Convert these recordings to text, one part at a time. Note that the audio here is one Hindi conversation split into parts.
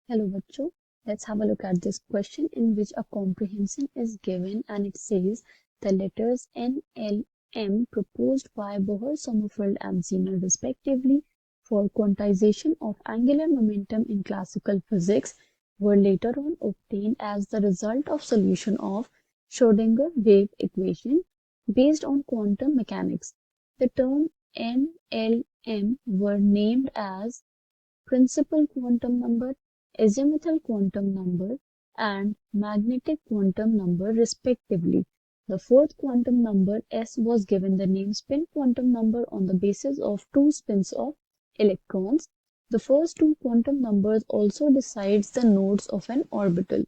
Hello bachcho, let's have a look at this question in which a comprehension is given and it says the letters N, L, M proposed by Bohr, Sommerfeld and Zener respectively for quantization of angular momentum in classical physics were later on obtained as the result of solution of Schrödinger wave equation based on quantum mechanics. The term N, L, M were named as principal quantum number, azimuthal quantum number, and magnetic quantum number, respectively. The fourth quantum number S was given the name spin quantum number on the basis of two spins of electrons. The first two quantum numbers also decides the nodes of an orbital.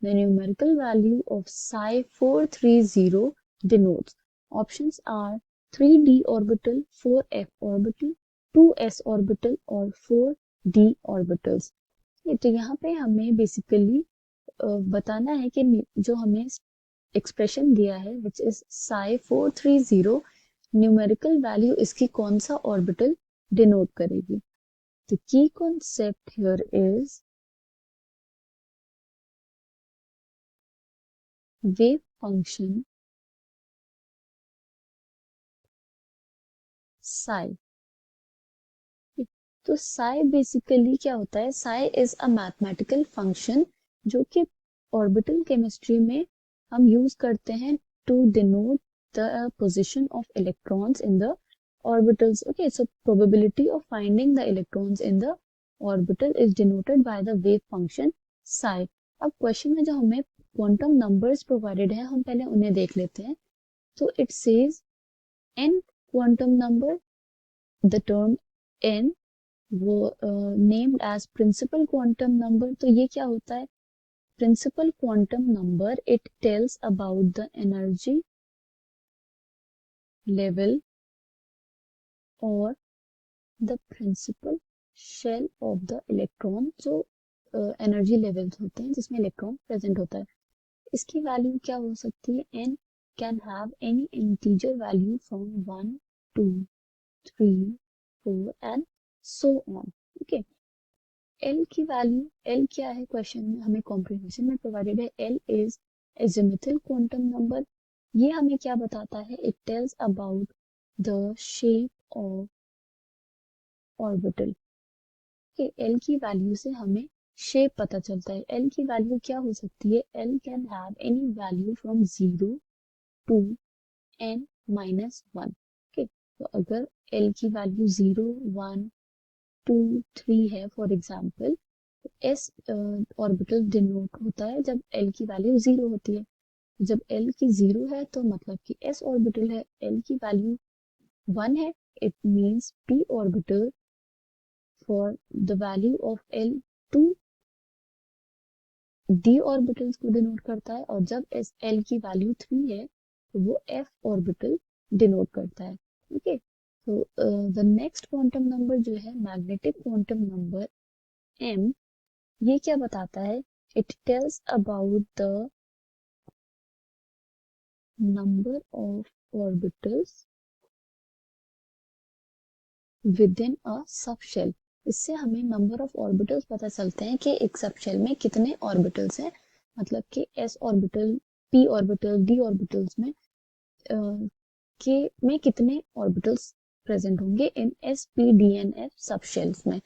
The numerical value of psi 430 denotes. Options are 3d orbital, 4f orbital, 2s orbital और 4d orbitals. तो यहाँ पे हमें बेसिकली बताना है कि जो हमें एक्सप्रेशन दिया है which is psi 430 numerical value इसकी कौन सा ऑर्बिटल डिनोट करेगी. The key concept here is wave function psi. तो psi बेसिकली क्या होता है, psi is a mathematical function जो कि ऑर्बिटल केमिस्ट्री में हम यूज करते हैं to denote the position of electrons in the orbitals. Okay, so probability of finding the electrons in the orbital is denoted by the wave function psi. अब क्वेश्चन में जो हमें क्वांटम नंबर्स प्रोवाइडेड है हम पहले उन्हें देख लेते हैं. तो it says n quantum number, the term n वो named as principal quantum number. तो ये क्या होता है, principal quantum number it tells about the energy level और the principal shell of the electron. जो एनर्जी लेवल्स होते हैं जिसमें इलेक्ट्रॉन प्रेजेंट होता है, इसकी वैल्यू क्या हो सकती है, n can have any integer value from 1 2 3 4 and so on. Okay, l की वैल्यू, एल क्या है क्वेश्चन में हमें कॉम्प्रिहेंशन में प्रोवाइडेड है, l is azimuthal quantum number. ये हमें क्या बताता है, it tells about the shape of orbital. L की वैल्यू से हमें शेप पता चलता है. एल की वैल्यू क्या हो सकती है, l can have any value from 0 to n minus 1. Okay, तो अगर एल की वैल्यू 0 1 2 3 है for example, S orbital denote होता है जब एल की वैल्यू 0 होती है. जब एल की 0 है तो मतलब कि एस ऑर्बिटल है. एल की वैल्यू 1 है, it means p orbital for the value of L 2 d orbitals को डिनोट करता है. और जब एस एल की वैल्यू 3 है तो वो f ऑर्बिटल डिनोट करता है. ओके, तो द नेक्स्ट क्वांटम नंबर जो है मैग्नेटिक क्वांटम नंबर m, ये क्या बताता है, it tells about the number of orbitals with in a subshell. इससे हमें नंबर ऑफ ऑर्बिटल्स पता चलते हैं कि एक सबशेल में कितने ऑर्बिटल्स हैं. मतलब कि s orbital, p orbital, d orbitals में के में कितने ऑर्बिटल्स प्रेजेंट होंगे इन s p d n f subshells में.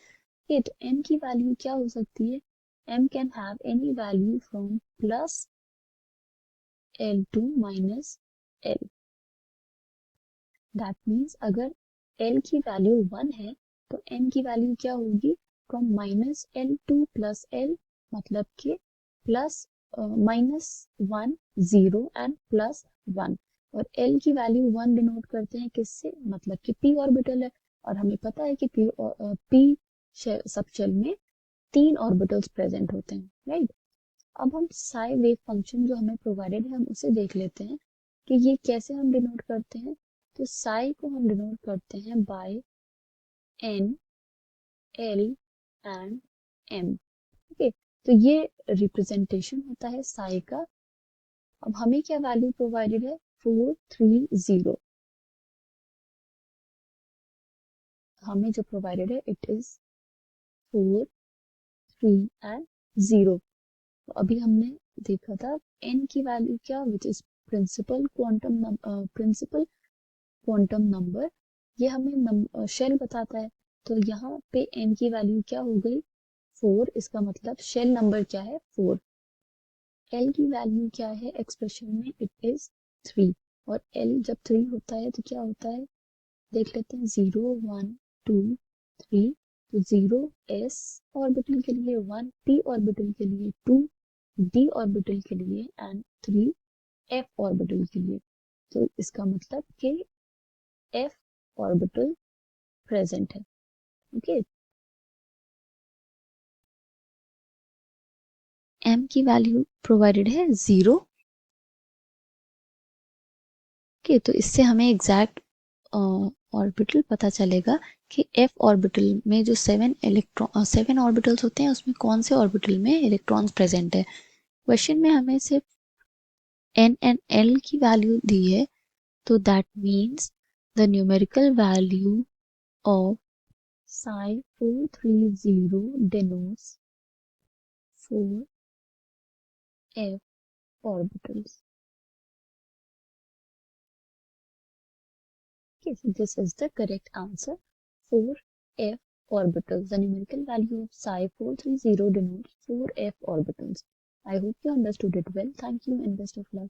तो m की वैल्यू क्या हो सकती है, m can have any value from plus l to minus l. That means अगर l की वैल्यू 1 है तो m की वैल्यू क्या होगी, from minus l to plus l. मतलब कि प्लस माइनस 1 0 एंड प्लस 1. और l की वैल्यू 1 डिनोट करते हैं किससे, मतलब कि p ऑर्बिटल है. और हमें पता है कि p सबशेल में 3 ऑर्बिटल्स प्रेजेंट होते हैं, राइट. अब हम साई वेव फंक्शन जो हमें प्रोवाइडेड है हम उसे देख लेते हैं कि ये कैसे हम डिनोट करते हैं. तो साई को हम डिनोट करते हैं by n l and m. Okay, तो ये रिप्रेजेंटेशन होता है साई का. अब हमें क्या वैल्यू प्रोवाइडेड है, 430. हमें जो प्रोवाइडेड है इट इज 4 3 एंड 0। तो अभी हमने देखा था n की वैल्यू क्या, which is principal quantum number, ये हमें शेल बताता है। तो यहाँ पे n की वैल्यू क्या हो गई 4, इसका मतलब शेल नंबर क्या है 4। l की वैल्यू क्या है एक्सप्रेशन में, इट इज 3। और l जब 3 होता है तो क्या होता है, देख लेते हैं 0 1 2 3। तो 0 s ऑर्बिटल के लिए, 1 p ऑर्बिटल के लिए, 2 d ऑर्बिटल के लिए एंड 3 f ऑर्बिटल के लिए। तो इसका मतलब कि f ऑर्बिटल प्रेजेंट है। ओके, m की वैल्यू प्रोवाइडेड है 0। ओके, तो इससे हमें एग्जैक्ट ऑर्बिटल पता चलेगा कि f ऑर्बिटल में जो 7 ऑर्बिटल्स होते हैं उसमें कौन से ऑर्बिटल में इलेक्ट्रॉन्स प्रेजेंट है। क्वेश्चन में हमें सिर्फ n and l की वैल्यू दी है, तो that means the numerical value of psi 430 denotes 4f orbitals. Okay, so this is the correct answer. 4f orbitals. The numerical value of psi 430 denotes 4f orbitals. I hope you understood it well. Thank you and best of luck.